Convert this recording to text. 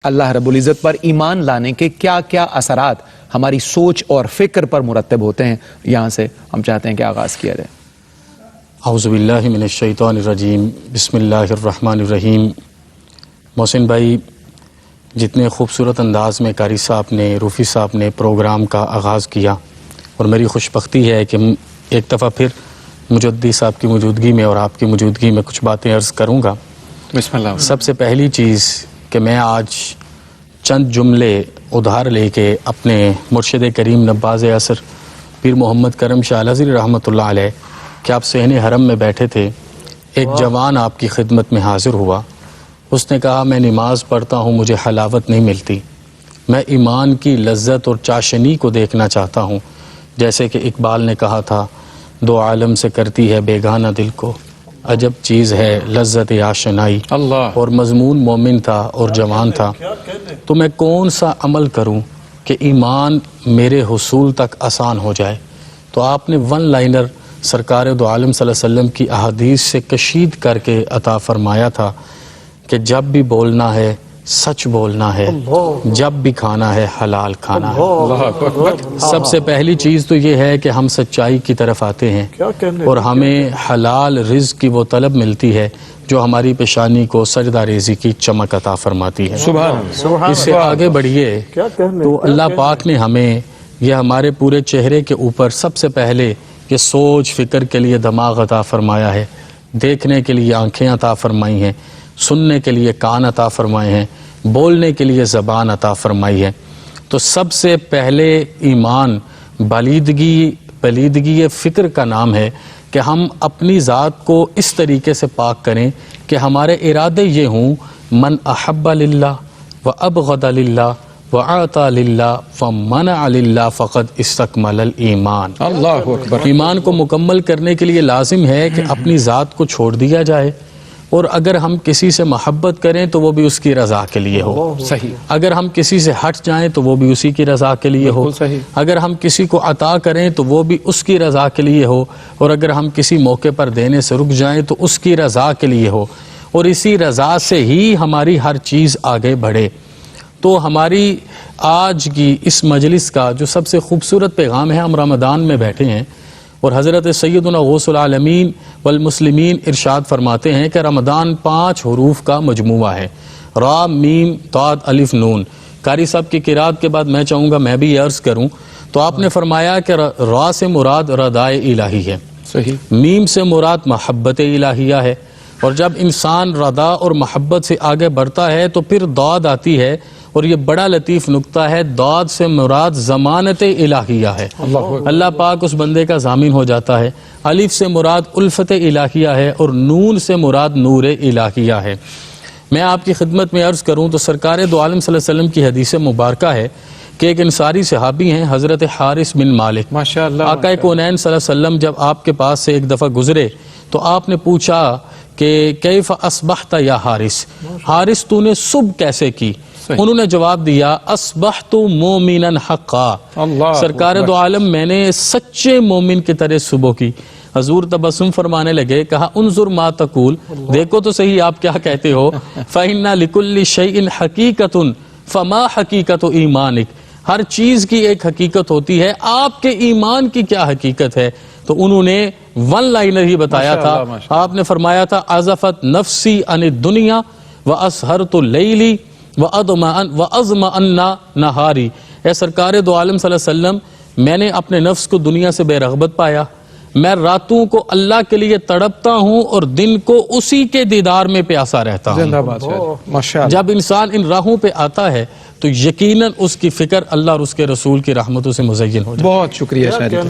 اللہ رب العزت پر ایمان لانے کے کیا کیا اثرات ہماری سوچ اور فکر پر مرتب ہوتے ہیں، یہاں سے ہم چاہتے ہیں کہ آغاز کیا جائے۔ اعوذ باللہ من الشیطان الرجیم، بسم اللہ الرحمن الرحیم۔ محسن بھائی، جتنے خوبصورت انداز میں قاری صاحب نے، روفی صاحب نے پروگرام کا آغاز کیا، اور میری خوش بختی ہے کہ ایک دفعہ پھر مجدی صاحب کی موجودگی میں اور آپ کی موجودگی میں کچھ باتیں عرض کروں گا۔ بسم اللہ۔ سب سے پہلی چیز کہ میں آج چند جملے ادھار لے کے اپنے مرشد کریم نباز عصر پیر محمد کرم شاہ الازہری رحمۃ اللہ علیہ کہ آپ صحن حرم میں بیٹھے تھے، ایک جوان آپ کی خدمت میں حاضر ہوا۔ اس نے کہا، میں نماز پڑھتا ہوں، مجھے حلاوت نہیں ملتی، میں ایمان کی لذت اور چاشنی کو دیکھنا چاہتا ہوں، جیسے کہ اقبال نے کہا تھا، دو عالم سے کرتی ہے بیگانہ دل کو، عجب چیز ہے لذت آشنائی۔ اللہ، اور مضمون مومن تھا اور جوان تھا۔ تو میں کون سا عمل کروں کہ ایمان میرے حصول تک آسان ہو جائے؟ تو آپ نے ون لائنر سرکار دو عالم صلی اللہ علیہ وسلم کی احادیث سے کشید کر کے عطا فرمایا تھا کہ جب بھی بولنا ہے سچ بولنا ہے، جب بھی کھانا ہے حلال کھانا ہے۔ سب سے پہلی چیز تو یہ ہے کہ ہم سچائی کی طرف آتے ہیں اور ہمیں حلال رزق کی وہ طلب ملتی ہے جو ہماری پیشانی کو سجدہ ریزی کی چمک عطا فرماتی ہے۔ اس سے آگے بڑھیے تو اللہ پاک نے ہمیں یہ ہمارے پورے چہرے کے اوپر سب سے پہلے یہ سوچ فکر کے لیے دماغ عطا فرمایا ہے، دیکھنے کے لیے آنکھیں عطا فرمائی ہیں، سننے کے لیے کان عطا فرمائے ہیں، بولنے کے لیے زبان عطا فرمائی ہے۔ تو سب سے پہلے ایمان پلیدگی فکر کا نام ہے کہ ہم اپنی ذات کو اس طریقے سے پاک کریں کہ ہمارے ارادے یہ ہوں، من احب للہ و ابغض للہ وَعَطَى لِلَّهِ فَمَنَعَ لِلَّهِ فَقَدْ اسْتَكْمَلَ الْإِيمَانِ۔ اللہ اکبر۔ ایمان کو مکمل کرنے کے لیے لازم ہے کہ اپنی ذات کو چھوڑ دیا جائے، اور اگر ہم کسی سے محبت کریں تو وہ بھی اس کی رضا کے لیے ہو، صحیح۔ اگر ہم کسی سے ہٹ جائیں تو وہ بھی اسی کی رضا کے لیے ہو، اگر ہم کسی کو عطا کریں تو وہ بھی اس کی رضا کے لیے ہو، اور اگر ہم کسی موقع پر دینے سے رک جائیں تو اس کی رضا کے لیے ہو، اور اسی رضا سے ہی ہماری ہر چیز آگے بڑھے۔ تو ہماری آج کی اس مجلس کا جو سب سے خوبصورت پیغام ہے، ہم رمضان میں بیٹھے ہیں، اور حضرت سیدنا غوث العالمین والمسلمین ارشاد فرماتے ہیں کہ رمضان 5 حروف کا مجموعہ ہے، را میم طاد الف نون۔ قاری صاحب کی قرات کے بعد میں چاہوں گا میں بھی عرض کروں، تو آپ نے فرمایا کہ را سے مراد ردائے الہی ہے، صحیح۔ میم سے مراد محبت الہیہ ہے، اور جب انسان رضا اور محبت سے آگے بڑھتا ہے تو پھر داد آتی ہے، اور یہ بڑا لطیف نقطہ ہے، داد سے مراد ضمانت الہیہ ہے، اللہ پاک اس بندے کا ضامن ہو جاتا ہے۔ الف سے مراد الفت الہیہ ہے، اور نون سے مراد نور الہیہ ہے۔ میں آپ کی خدمت میں عرض کروں تو سرکار دو عالم صلی اللہ علیہ وسلم کی حدیث مبارکہ ہے کہ ایک انصاری صحابی ہیں حضرت حارث بن مالک، ماشاءاللہ، آقا کونین صلی اللہ علیہ وسلم جب آپ کے پاس سے ایک دفعہ گزرے تو آپ نے پوچھا کہ کیف اصبحت یا حارث، حارث تو نے صبح کیسے کی؟ انہوں نے جواب دیا، اصبحت مومنا حقا، سرکار دو عالم میں نے سچے مومن کی طرح صبح کی۔ حضور تبسم فرمانے لگے، کہا انظر ما تقول، دیکھو تو صحیح آپ کیا کہتے ہو، فَإِنَّ لِكُلِّ شَيْءٍ حَقِيقَةٌ فَمَا حَقِيقَةُ إِيمَانِكَ، ہر چیز کی ایک حقیقت ہوتی ہے، آپ کے ایمان کی کیا حقیقت ہے؟ تو انہوں نے ون لائنر ہی بتایا تھا، آپ نے فرمایا تھا، عزفت نفسی عن الدنیا واسہرت اللیلی وَأَضْمَأَنَّ نَہَارِ، اے سرکار دو عالم صلی اللہ علیہ وسلم، میں نے اپنے نفس کو دنیا سے بے رغبت پایا، میں راتوں کو اللہ کے لیے تڑپتا ہوں اور دن کو اسی کے دیدار میں پیاسا رہتا ہوں۔ جب انسان ان راہوں پہ آتا ہے تو یقیناً اس کی فکر اللہ اور اس کے رسول کی رحمتوں سے مزین ہو جاتی ہے۔ بہت شکریہ شاہد۔